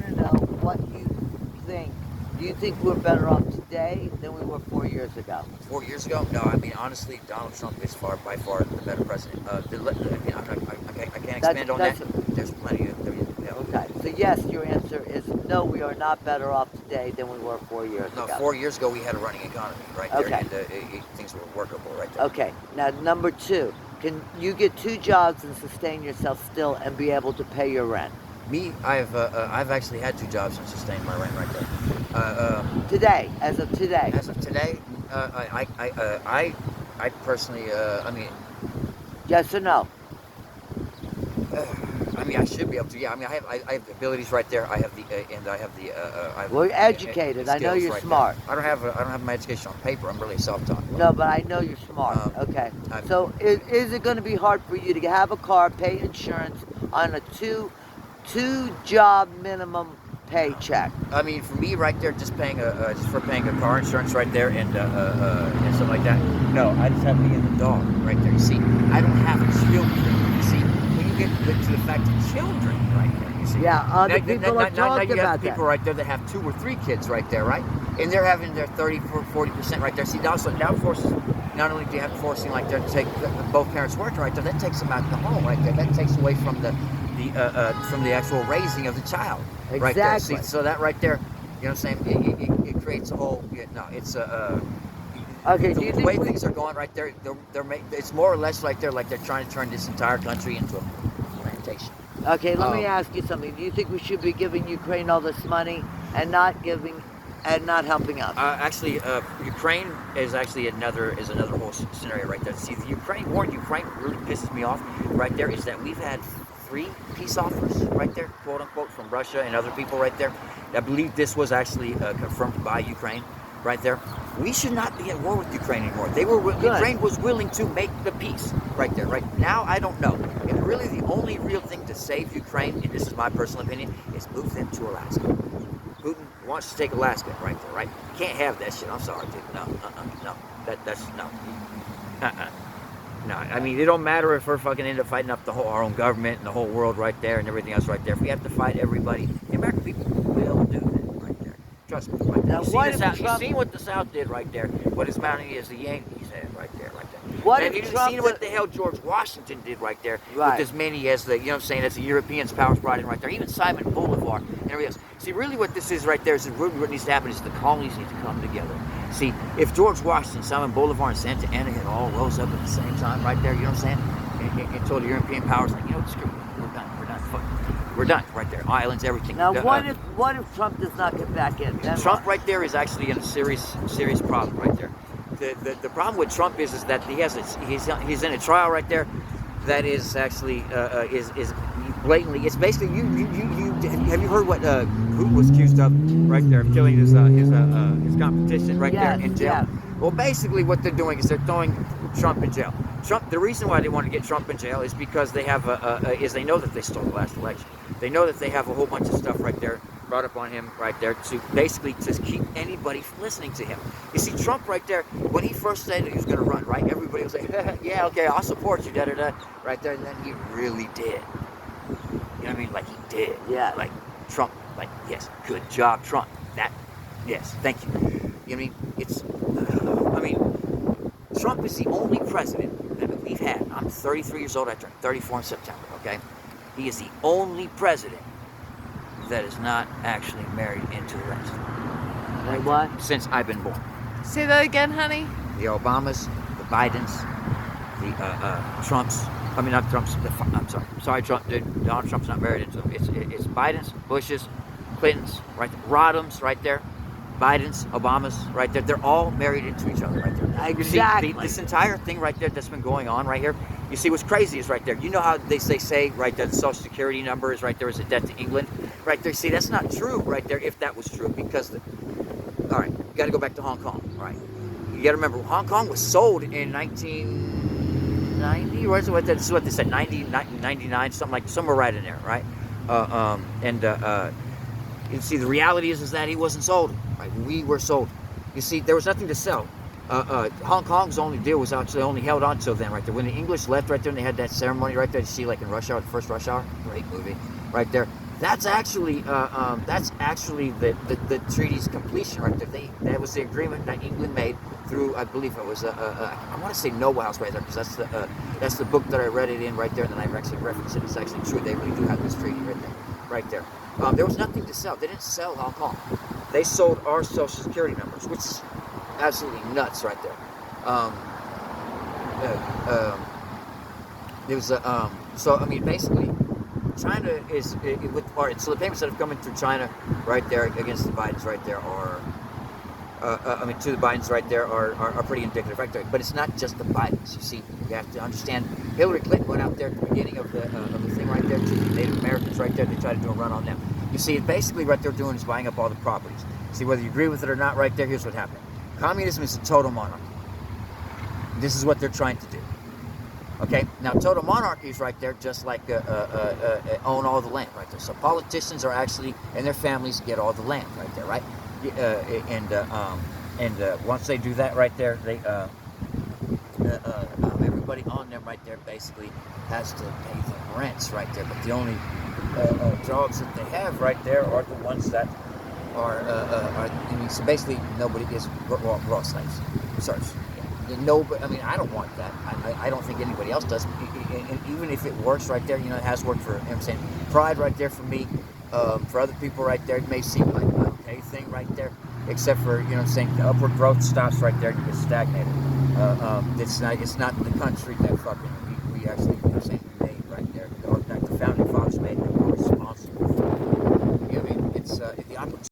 to know what you think. Do you think we're better off today than we were 4 years ago? 4 years ago? No, I mean honestly, Donald Trump is by far the better president. I mean, I can't expand on that. That's There's plenty of okay. So yes, your answer is no. We are not better off today than we were 4 years no. ago. 4 years ago, we had a running economy right there, Okay. and things were workable right there. Okay. Now number two. Can you get two jobs and sustain yourself still and be able to pay your rent? Me, I've actually had 2 jobs and sustained my rent right there. Today, as of today. As of today, I personally, Yes or no? I mean, I should be able to. Yeah, I mean, I have the abilities right there. I have the and I have the. I have Well, you're the, educated. I know skills you're right smart. there. I don't have my education on paper. I'm really self-taught. No, but I know you're smart. Okay. So is it going to be hard for you to have a car, pay insurance on a two job minimum paycheck? I mean, for me, right there, just paying just for paying a car insurance right there and stuff like that. No, I just have me and the dog right there. You see, I don't have children. You see, when you get to the fact of children right there, you see. Yeah, other Now- people now- are now talking you have about people that. right there that have 2 or 3 kids right there, right? And they're having their 40% right there. See, now forces, not only do you have forcing like that to take both parents working right there, that takes them out of the home right there. That takes away from the actual raising of the child right there. Exactly. See, so that right there, you know what I'm saying? It creates a whole. No, it's Okay, do the you way think things are going right there, it's more or less like they're trying to turn this entire country into a plantation. Okay, let me ask you something. Do you think we should be giving Ukraine all this money and not helping us? Actually, Ukraine is actually another whole scenario right there. See, the Ukraine war in Ukraine really pisses me off. Right there is that we've had 3 peace offers right there, quote unquote, from Russia and other people right there. I believe this was actually confirmed by Ukraine right there. We should not be at war with Ukraine anymore. Ukraine was willing to make the peace right there. Right now, I don't know. And really, the only real thing to save Ukraine, and this is my personal opinion, is move them to Alaska. Putin wants to take Alaska right there, right? You can't have that shit. I'm sorry, dude. No, no. That's no. No, I mean, it don't matter if we're fucking end up fighting up our own government and the whole world right there and everything else right there. If we have to fight everybody, the American people will do that right there. Trust me. Right there. Now, what if You've Trump- seen what the South did right there. What is mounting is the Yankees had right there, right there. What and if you've Trump seen what the hell George Washington did right there Right. with as many as the, you know what I'm saying, as the Europeans' powers brought in right there. Even Simon Bolivar and everything else. See, really what this is right there is really what needs to happen is the colonies need to come together. See, if George Washington, Simon Bolivar, and Santa Anna had all rose up at the same time right there, you know what I'm saying? And told the European powers, like, you know, screw it, we're done right there. Islands, everything. Now, what if Trump does not get back in? Then Trump what? right there is actually in a serious problem right there. The problem with Trump is that he's in a trial right there that is actually is blatantly. It's basically you have you heard what who was accused of right there of killing his competition right Yes, there in jail? yes. Well, basically what they're doing is they're throwing Trump in jail. The reason why they want to get Trump in jail is because they have they know that they stole the last election. They know that they have a whole bunch of stuff right there brought up on him right there to basically to keep anybody from listening to him. You see, Trump right there, when he first said that he was going to run, right, everybody was like, yeah, okay, I'll support you, da-da-da, right there, and then he really did. You know what I mean? Like, he did. Yeah. Like, Trump, like, yes, good job, Trump. Yes, thank you. You know what I mean? Trump is the only president that we've had. I'm 33 years old. I turned 34 in September, okay? He is the only president that is not actually married into the rest. Like what? Since I've been born. Say that again, honey. The Obamas, the Bidens, the Trumps. I mean, not Trumps. I'm sorry. Sorry, Trump. Donald Trump's not married into them. It's Bidens, Bushes, Clintons, right there. Rodhams, right there. Bidens, Obamas, right there. They're all married into each other, right there. Exactly. You see, this entire thing right there that's been going on right here. You see, what's crazy is right there. You know how they say right there, the Social Security number is right there as a debt to England, right there. See, that's not true right there. If that was true, because all right, you got to go back to Hong Kong, all right? You got to remember, Hong Kong was sold in 1990, or this is what they said, 99, somewhere right in there, right? You see, the reality is that he wasn't sold. Right? We were sold. You see, there was nothing to sell. Hong Kong's only deal was actually only held on till then, right there. When the English left right there and they had that ceremony right there, you see, like in Rush Hour, the first Rush Hour, great movie, right there. That's actually the treaty's completion right there. That was the agreement that England made through, I believe it was I want to say Noble House right there, because that's the book that I read it in right there, and then I actually referenced it. It's actually true. They really do have this treaty right there. There was nothing to sell. They didn't sell Hong Kong. They sold our social security numbers, which is absolutely nuts right there. There was so I mean basically. China is with so the payments that have come in through China right there against the Bidens right there are to the Bidens right there are pretty indicative right there. But it's not just the Bidens. You see, you have to understand. Hillary Clinton went out there at the beginning of the thing right there to the Native Americans right there. They tried to do a run on them. You see, basically what they're doing is buying up all the properties. See, whether you agree with it or not right there, here's what happened. Communism is a total monarchy. This is what they're trying to do. Okay, now total monarchies right there, just like own all the land right there. So politicians are actually, and their families get all the land right there, right? Once they do that right there, they everybody on them right there basically has to pay them rents right there. But the only jobs that they have right there are the ones that are I mean, so basically nobody is raw slaves. Sorry. No, but I mean, I don't want that. I don't think anybody else does. And even if it works right there, you know, it has worked for, you know what I'm saying, pride right there for me. For other people right there, it may seem like an okay thing right there, except for, you know what I'm saying, the upward growth stops right there and you get stagnated. It's not the country that fucking, we actually, you know what I'm saying,